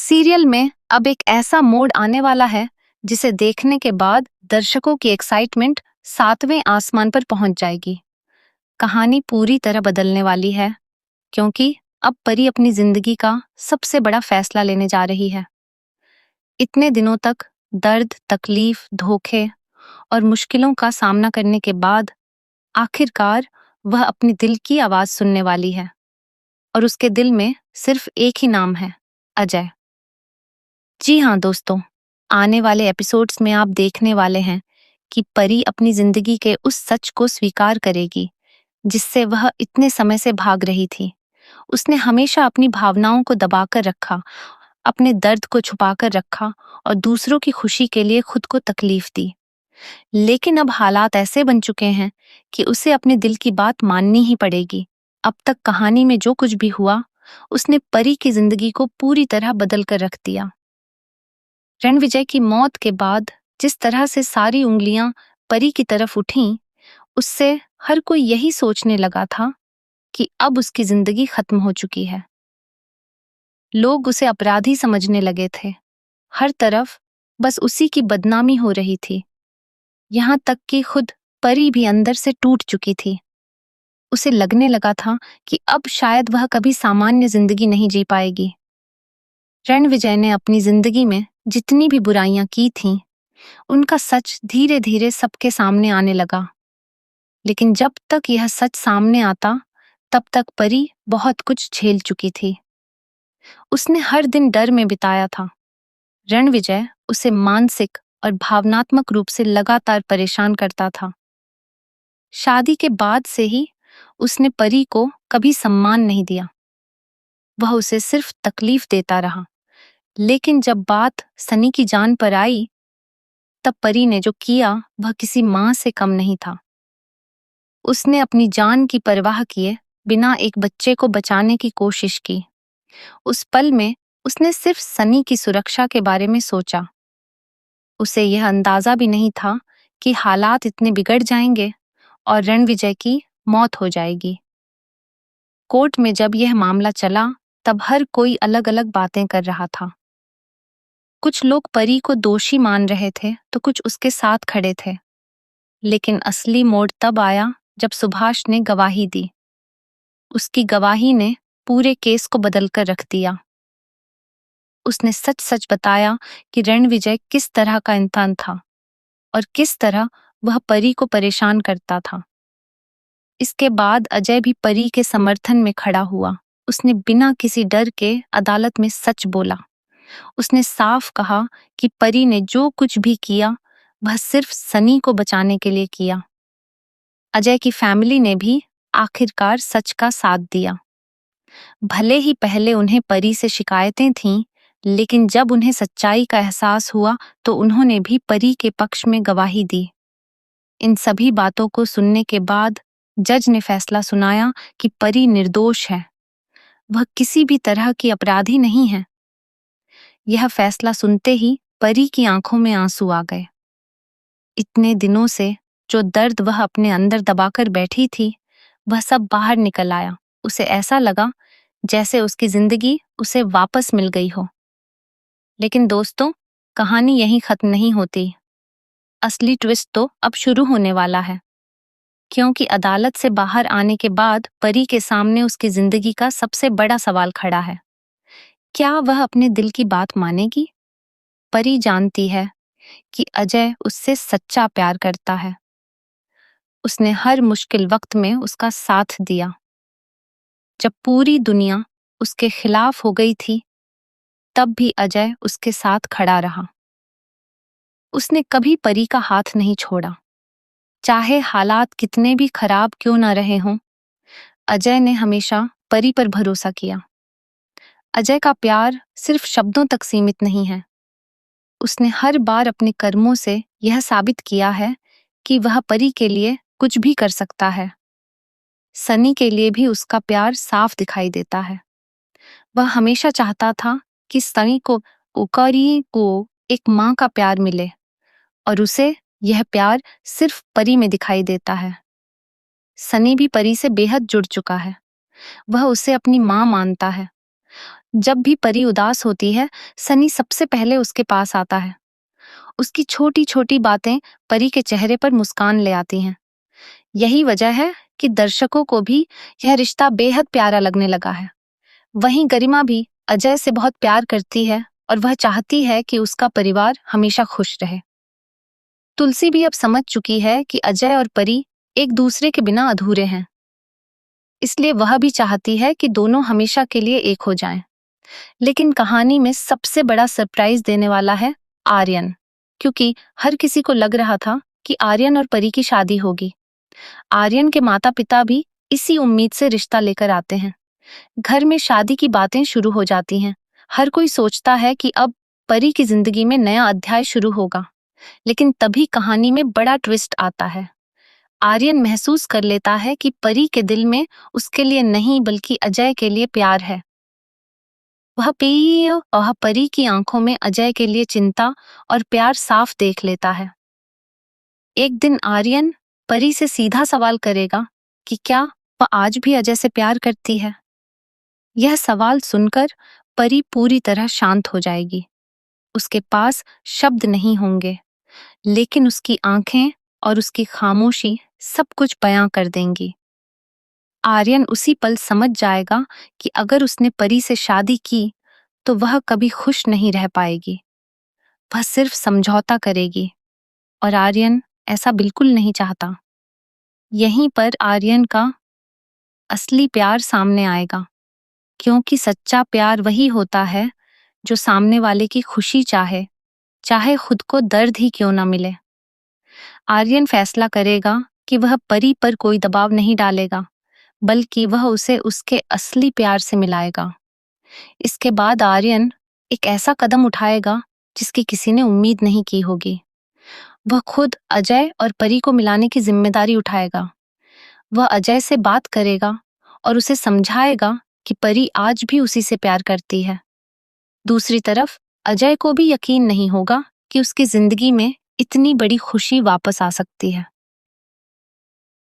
Serial में अब एक ऐसा मोड़ आने वाला है जिसे देखने के बाद दर्शकों की एक्साइटमेंट 7वें आसमान पर पहुंच जाएगी। कहानी पूरी तरह बदलने वाली है क्योंकि अब परी अपनी जिंदगी का सबसे बड़ा फैसला लेने जा रही है। इतने दिनों तक दर्द, तकलीफ, धोखे और मुश्किलों का सामना करने के बाद आखिरकार वह अपनी दिल की आवाज सुनने वाली है और उसके दिल में सिर्फ एक ही नाम है, अजय। जी हाँ दोस्तों, आने वाले एपिसोड्स में आप देखने वाले हैं कि परी अपनी जिंदगी के उस सच को स्वीकार करेगी जिससे वह इतने समय से भाग रही थी। उसने हमेशा अपनी भावनाओं को दबाकर रखा, अपने दर्द को छुपाकर रखा और दूसरों की खुशी के लिए खुद को तकलीफ दी। लेकिन अब हालात ऐसे बन चुके हैं कि उसे अपने दिल की बात माननी ही पड़ेगी। अब तक कहानी में जो कुछ भी हुआ, उसने परी की जिंदगी को पूरी तरह बदल कर रख दिया। रणविजय की मौत के बाद जिस तरह से सारी उंगलियां परी की तरफ उठीं, उससे हर कोई यही सोचने लगा था कि अब उसकी जिंदगी खत्म हो चुकी है। लोग उसे अपराधी समझने लगे थे। हर तरफ बस उसी की बदनामी हो रही थी। यहाँ तक कि खुद परी भी अंदर से टूट चुकी थी। उसे लगने लगा था कि अब शायद वह कभी सामान्य जिंदगी नहीं जी पाएगी। रणविजय ने अपनी जिंदगी में जितनी भी बुराइयां की थीं, उनका सच धीरे धीरे सबके सामने आने लगा। लेकिन जब तक यह सच सामने आता, तब तक परी बहुत कुछ झेल चुकी थी। उसने हर दिन डर में बिताया था। रणविजय उसे मानसिक और भावनात्मक रूप से लगातार परेशान करता था। शादी के बाद से ही उसने परी को कभी सम्मान नहीं दिया। वह उसे सिर्फ तकलीफ देता रहा। लेकिन जब बात सनी की जान पर आई, तब परी ने जो किया वह किसी मां से कम नहीं था। उसने अपनी जान की परवाह किए बिना एक बच्चे को बचाने की कोशिश की। उस पल में उसने सिर्फ सनी की सुरक्षा के बारे में सोचा। उसे यह अंदाजा भी नहीं था कि हालात इतने बिगड़ जाएंगे और रणविजय की मौत हो जाएगी। कोर्ट में जब यह मामला चला, तब हर कोई अलग अलग बातें कर रहा था। कुछ लोग परी को दोषी मान रहे थे तो कुछ उसके साथ खड़े थे। लेकिन असली मोड़ तब आया जब सुभाष ने गवाही दी। उसकी गवाही ने पूरे केस को बदलकर रख दिया। उसने सच सच बताया कि रणविजय किस तरह का इंसान था और किस तरह वह परी को परेशान करता था। इसके बाद अजय भी परी के समर्थन में खड़ा हुआ। उसने बिना किसी डर के अदालत में सच बोला। उसने साफ कहा कि परी ने जो कुछ भी किया वह सिर्फ सनी को बचाने के लिए किया। अजय की फैमिली ने भी आखिरकार सच का साथ दिया। भले ही पहले उन्हें परी से शिकायतें थीं, लेकिन जब उन्हें सच्चाई का एहसास हुआ तो उन्होंने भी परी के पक्ष में गवाही दी। इन सभी बातों को सुनने के बाद जज ने फैसला सुनाया कि परी निर्दोष है। वह किसी भी तरह की अपराधी नहीं है। यह फैसला सुनते ही परी की आंखों में आंसू आ गए। इतने दिनों से जो दर्द वह अपने अंदर दबाकर बैठी थी, वह सब बाहर निकल आया। उसे ऐसा लगा जैसे उसकी जिंदगी उसे वापस मिल गई हो। लेकिन दोस्तों, कहानी यहीं खत्म नहीं होती। असली ट्विस्ट तो अब शुरू होने वाला है, क्योंकि अदालत से बाहर आने के बाद परी के सामने उसकी जिंदगी का सबसे बड़ा सवाल खड़ा है। क्या वह अपने दिल की बात मानेगी? परी जानती है कि अजय उससे सच्चा प्यार करता है। उसने हर मुश्किल वक्त में उसका साथ दिया। जब पूरी दुनिया उसके खिलाफ हो गई थी, तब भी अजय उसके साथ खड़ा रहा। उसने कभी परी का हाथ नहीं छोड़ा। चाहे हालात कितने भी खराब क्यों न रहे हों, अजय ने हमेशा परी पर भरोसा किया। अजय का प्यार सिर्फ शब्दों तक सीमित नहीं है। उसने हर बार अपने कर्मों से यह साबित किया है कि वह परी के लिए कुछ भी कर सकता है। सनी के लिए भी उसका प्यार साफ दिखाई देता है। वह हमेशा चाहता था कि सनी को ओकारी को एक माँ का प्यार मिले, और उसे यह प्यार सिर्फ परी में दिखाई देता है। सनी भी परी से बेहद जुड़ चुका है। वह उसे अपनी माँ मानता है। जब भी परी उदास होती है, सनी सबसे पहले उसके पास आता है। उसकी छोटी छोटी बातें परी के चेहरे पर मुस्कान ले आती हैं। यही वजह है कि दर्शकों को भी यह रिश्ता बेहद प्यारा लगने लगा है। वहीं गरिमा भी अजय से बहुत प्यार करती है और वह चाहती है कि उसका परिवार हमेशा खुश रहे। तुलसी भी अब समझ चुकी है कि अजय और परी एक दूसरे के बिना अधूरे हैं, इसलिए वह भी चाहती है कि दोनों हमेशा के लिए एक हो जाएं। लेकिन कहानी में सबसे बड़ा सरप्राइज देने वाला है आर्यन, क्योंकि हर किसी को लग रहा था कि आर्यन और परी की शादी होगी। आर्यन के माता पिता भी इसी उम्मीद से रिश्ता लेकर आते हैं। घर में शादी की बातें शुरू हो जाती हैं। हर कोई सोचता है कि अब परी की जिंदगी में नया अध्याय शुरू होगा। लेकिन तभी कहानी में बड़ा ट्विस्ट आता है। आर्यन महसूस कर लेता है कि परी के दिल में उसके लिए नहीं बल्कि अजय के लिए प्यार है। वह परी की आंखों में अजय के लिए चिंता और प्यार साफ देख लेता है। एक दिन आर्यन परी से सीधा सवाल करेगा कि क्या वह आज भी अजय से प्यार करती है। यह सवाल सुनकर परी पूरी तरह शांत हो जाएगी। उसके पास शब्द नहीं होंगे, लेकिन उसकी आंखें और उसकी खामोशी सब कुछ बयां कर देंगी। आर्यन उसी पल समझ जाएगा कि अगर उसने परी से शादी की तो वह कभी खुश नहीं रह पाएगी। वह सिर्फ समझौता करेगी और आर्यन ऐसा बिल्कुल नहीं चाहता। यहीं पर आर्यन का असली प्यार सामने आएगा, क्योंकि सच्चा प्यार वही होता है जो सामने वाले की खुशी चाहे, चाहे खुद को दर्द ही क्यों ना मिले। आर्यन फैसला करेगा कि वह परी पर कोई दबाव नहीं डालेगा, बल्कि वह उसे उसके असली प्यार से मिलाएगा। इसके बाद आर्यन एक ऐसा कदम उठाएगा जिसकी किसी ने उम्मीद नहीं की होगी। वह खुद अजय और परी को मिलाने की जिम्मेदारी उठाएगा। वह अजय से बात करेगा और उसे समझाएगा कि परी आज भी उसी से प्यार करती है। दूसरी तरफ अजय को भी यकीन नहीं होगा कि उसकी जिंदगी में इतनी बड़ी खुशी वापस आ सकती है।